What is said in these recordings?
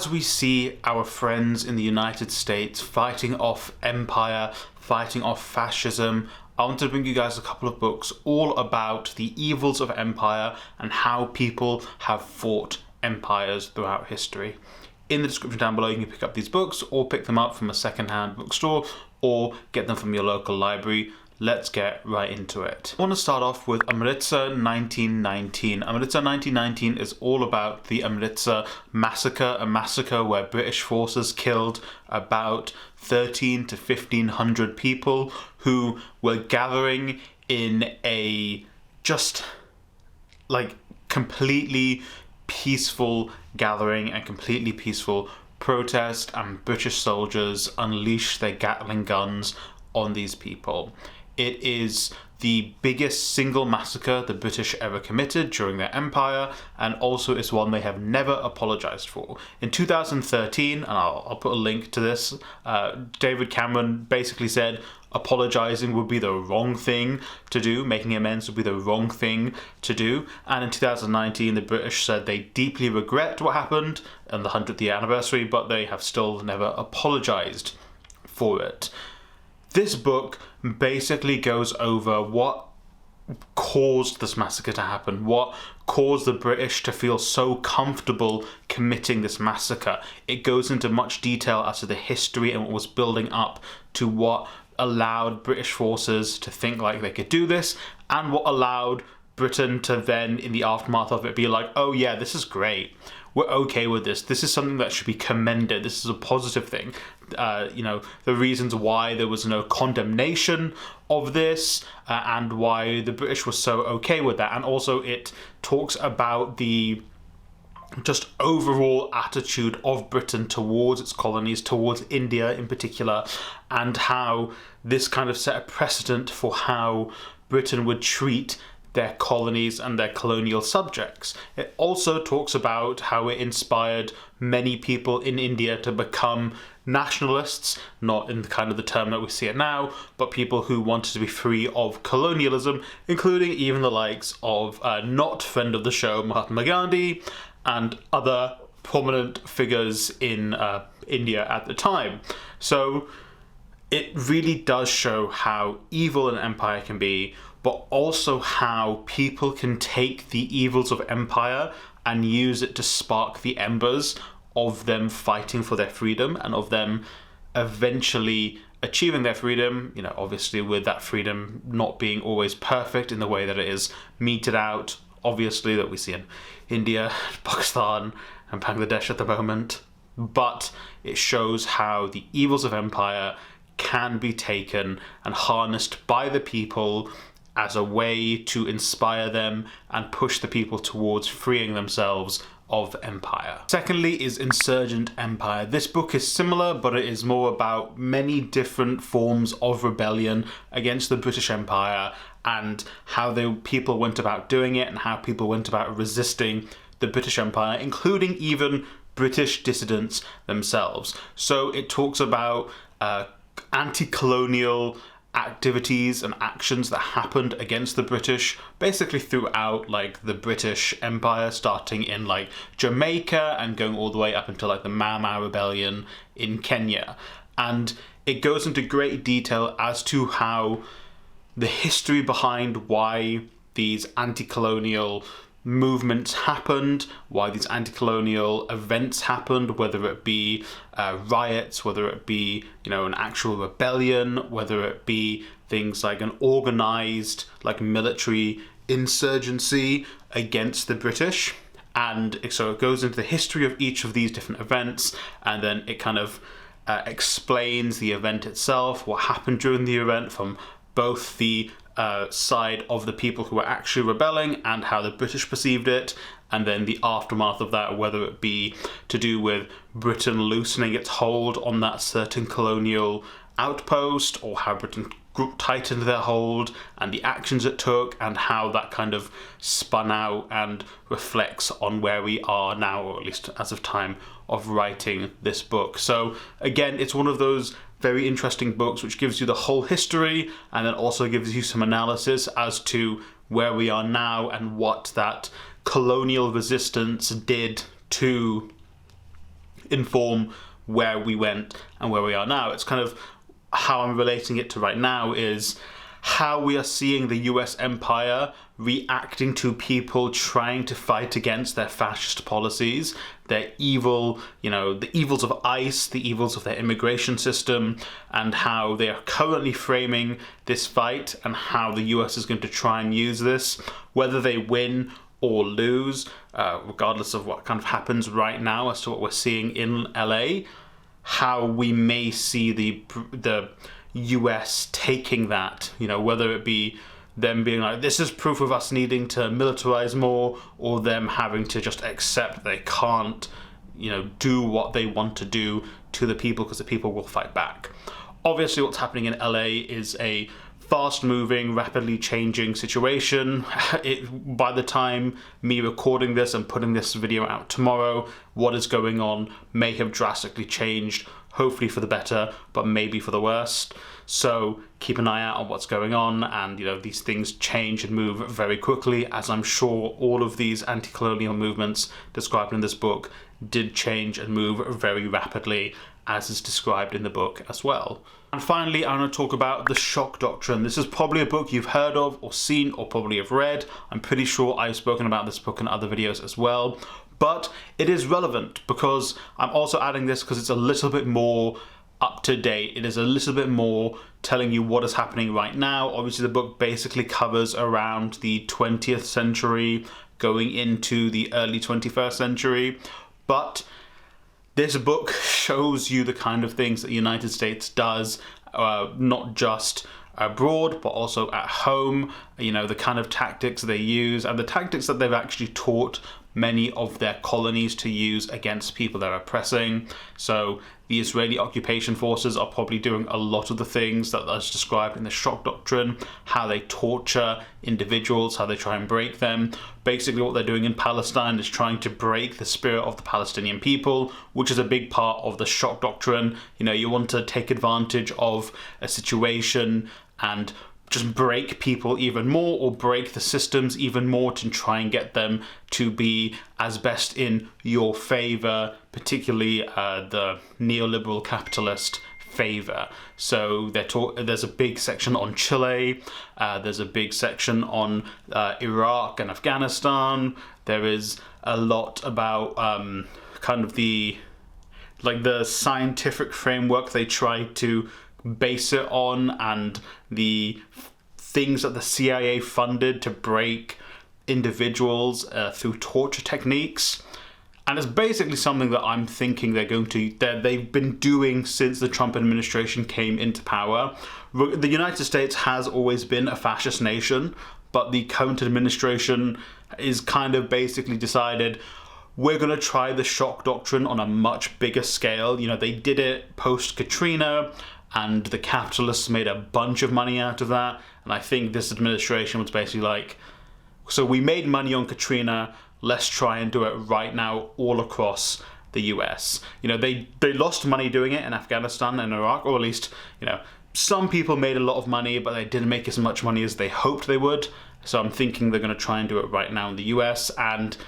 as we see our friends in the United States fighting off empire, fighting off fascism, I want to bring you guys a couple of books all about the evils of empire and how people have fought empires throughout history. In the description down below, you can pick up these books or pick them up from a second-hand bookstore or get them from your local library. Let's get right into it. I want to start off with Amritsar 1919. Amritsar 1919 is all about the Amritsar massacre, a massacre where British forces killed about 13 to 1500 people who were gathering in a just like completely peaceful gathering and completely peaceful protest, and British soldiers unleashed their Gatling guns on these people. It is the biggest single massacre the British ever committed during their empire, and also is one they have never apologized for. In 2013, and I'll put a link to this, David Cameron basically said apologizing would be the wrong thing to do, making amends would be the wrong thing to do, and in 2019 the British said they deeply regret what happened on the 100th year anniversary, but they have still never apologized for it. This book basically goes over what caused this massacre to happen, what caused the British to feel so comfortable committing this massacre. It goes into much detail as to the history and what was building up to what allowed British forces to think like they could do this, and what allowed Britain to then, in the aftermath of it, be like, oh yeah, this is great. We're okay with this. This is something that should be commended. This is a positive thing. The reasons why there was no condemnation of this and why the British were so okay with that. And also it talks about the just overall attitude of Britain towards its colonies, towards India in particular, and how this kind of set a precedent for how Britain would treat their colonies and their colonial subjects. It also talks about how it inspired many people in India to become nationalists, not in kind of the term that we see it now, but people who wanted to be free of colonialism, including even the likes of not friend of the show Mahatma Gandhi and other prominent figures in India at the time. So it really does show how evil an empire can be, but also how people can take the evils of empire and use it to spark the embers of them fighting for their freedom and of them eventually achieving their freedom, obviously with that freedom not being always perfect in the way that it is meted out, obviously, that we see in India, Pakistan and Bangladesh at the moment. But it shows how the evils of empire can be taken and harnessed by the people as a way to inspire them and push the people towards freeing themselves of empire. Secondly is Insurgent Empire. This book is similar, but it is more about many different forms of rebellion against the British Empire and how the people went about doing it and how people went about resisting the British Empire, including even British dissidents themselves. So it talks about anti-colonial activities and actions that happened against the British basically throughout the British Empire, starting in Jamaica and going all the way up until the Mau Mau Rebellion in Kenya. And it goes into great detail as to how the history behind why these anti-colonial movements happened, why these anti-colonial events happened, whether it be riots, whether it be an actual rebellion, whether it be things like an organized military insurgency against the British. And so it goes into the history of each of these different events, and then it kind of explains the event itself, what happened during the event from both the side of the people who were actually rebelling and how the British perceived it, and then the aftermath of that, whether it be to do with Britain loosening its hold on that certain colonial outpost, or how Britain tightened their hold and the actions it took, and how that kind of spun out and reflects on where we are now, or at least as of time of writing this book. So again, it's one of those very interesting books which gives you the whole history and then also gives you some analysis as to where we are now and what that colonial resistance did to inform where we went and where we are now. It's kind of how I'm relating it to right now is how we are seeing the US empire reacting to people trying to fight against their fascist policies, their evil, the evils of ICE, the evils of their immigration system, and how they are currently framing this fight and how the US is going to try and use this, whether they win or lose, regardless of what kind of happens right now as to what we're seeing in LA, how we may see the US taking that, whether it be them being like, this is proof of us needing to militarize more, or them having to just accept they can't, do what they want to do to the people because the people will fight back. Obviously, what's happening in LA is a fast-moving, rapidly changing situation. By the time me recording this and putting this video out tomorrow, what is going on may have drastically changed, hopefully for the better, but maybe for the worst. So keep an eye out on what's going on, and these things change and move very quickly, as I'm sure all of these anti-colonial movements described in this book did change and move very rapidly, as is described in the book as well. And finally, I'm going to talk about The Shock Doctrine. This is probably a book you've heard of or seen or probably have read. I'm pretty sure I've spoken about this book in other videos as well. But it is relevant because I'm also adding this because it's a little bit more up to date. It is a little bit more telling you what is happening right now. Obviously, the book basically covers around the 20th century going into the early 21st century. But this book shows you the kind of things that the United States does, not just abroad, but also at home, the kind of tactics they use and the tactics that they've actually taught many of their colonies to use against people they're oppressing. So the Israeli occupation forces are probably doing a lot of the things that is described in the Shock Doctrine, how they torture individuals, how they try and break them. Basically what they're doing in Palestine is trying to break the spirit of the Palestinian people, which is a big part of the Shock Doctrine. You want to take advantage of a situation and just break people even more, or break the systems even more to try and get them to be as best in your favor, particularly the neoliberal capitalist favor. So there's a big section on Chile, there's a big section on Iraq and Afghanistan. There is a lot about kind of the scientific framework they try to base it on, and the things that the CIA funded to break individuals through torture techniques. And it's basically something that I'm thinking they've been doing since the Trump administration came into power. The United States has always been a fascist nation, but the current administration is kind of basically decided, we're going to try the Shock Doctrine on a much bigger scale. They did it post-Katrina, and the capitalists made a bunch of money out of that. And I think this administration was basically like, so we made money on Katrina, let's try and do it right now all across the US. They lost money doing it in Afghanistan and Iraq, or at least, some people made a lot of money, but they didn't make as much money as they hoped they would. So I'm thinking they're going to try and do it right now in the US, and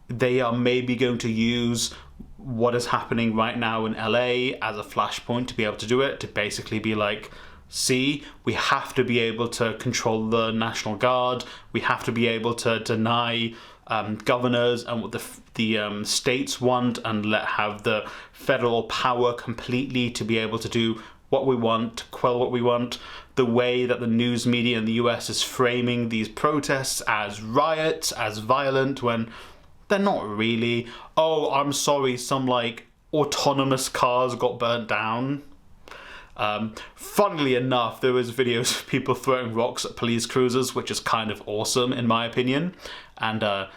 they are maybe going to use what is happening right now in LA as a flashpoint to be able to do it, to basically be like, see, we have to be able to control the National Guard, we have to be able to deny governors and what the states want, and have the federal power completely to be able to do what we want, to quell what we want. The way that the news media in the US is framing these protests as riots, as violent, when they're not really. Oh, I'm sorry, some autonomous cars got burnt down. Funnily enough, there was videos of people throwing rocks at police cruisers, which is kind of awesome in my opinion. And I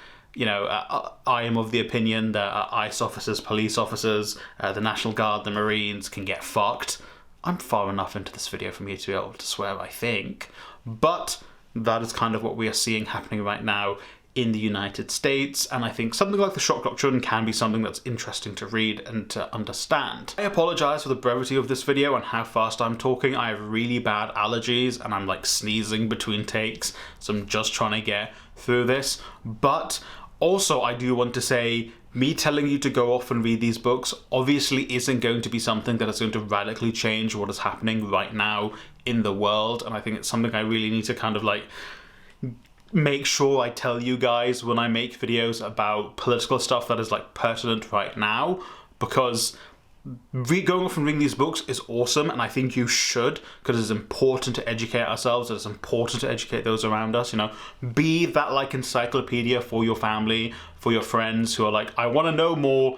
am of the opinion that ICE officers, police officers, the National Guard, the Marines can get fucked. I'm far enough into this video for me to be able to swear, I think. But that is kind of what we are seeing happening right now in the United States, and I think something like the Shock Doctrine can be something that's interesting to read and to understand. I apologise for the brevity of this video and how fast I'm talking. I have really bad allergies and I'm sneezing between takes, so I'm just trying to get through this. But also I do want to say, me telling you to go off and read these books obviously isn't going to be something that is going to radically change what is happening right now in the world, and I think it's something I really need to kind of like make sure I tell you guys when I make videos about political stuff that is like pertinent right now, because going off and reading these books is awesome, and I think you should, because it's important to educate ourselves. It's important to educate those around us. You know, be that like encyclopedia for your family, for your friends who are like, I want to know more.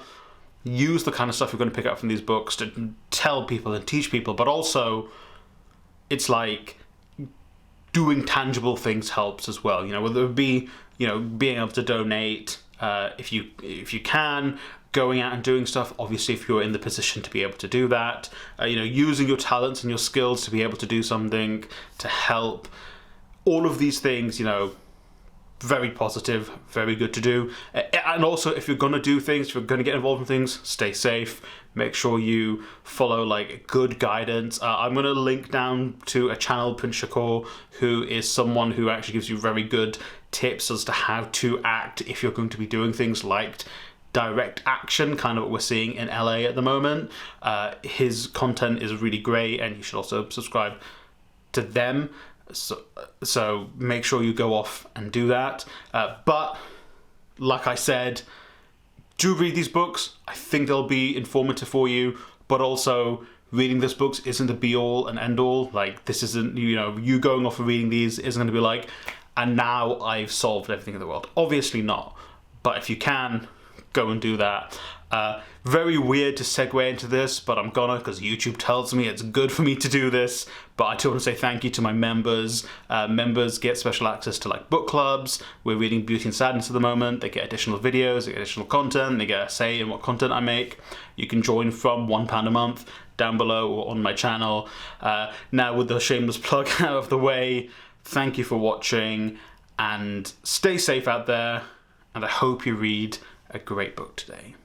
Use the kind of stuff you're going to pick up from these books to tell people and teach people, but also it's like doing tangible things helps as well. You know, whether it be, you know, being able to donate if you can, going out and doing stuff, obviously if you're in the position to be able to do that, you know, using your talents and your skills to be able to do something to help. All of these things, you know, very positive, very good to do. And also, if you're going to do things, if you're going to get involved in things, stay safe. Make sure you follow like good guidance. I'm going to link down to a channel, Prince Shakur, who is someone who actually gives you very good tips as to how to act if you're going to be doing things like direct action, kind of what we're seeing in LA at the moment. His content is really great, and you should also subscribe to them. So make sure you go off and do that. But like I said, do read these books. I think they'll be informative for you, but also reading these books isn't the be all and end all. Like, this isn't, you know, you going off and reading these isn't going to be like, and now I've solved everything in the world. Obviously not. But if you can, go and do that. Very weird to segue into this, but I'm gonna, because YouTube tells me it's good for me to do this. But I do want to say thank you to my members. Members get special access to like book clubs. We're reading Beauty and Sadness at the moment. They get additional videos, they get additional content, they get a say in what content I make. You can join from £1 a month down below or on my channel. Now with the shameless plug out of the way, thank you for watching, and stay safe out there, and I hope you read a great book today.